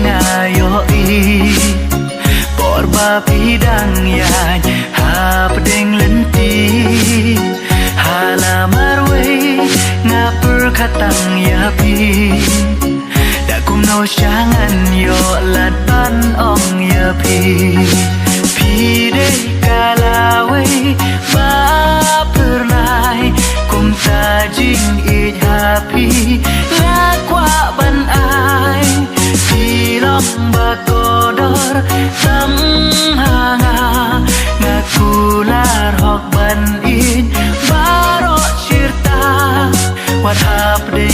ngayo i por bapi dang yan ha pedeng lenti halamar we ngapur katang yapi da kum no shangan yo lat ban ong yapi pi de kalawe ba pernai kum ta jing i happy la kwa ban ai pi long ba kodor tam hanga ngakular hok ban in baro cirta what happened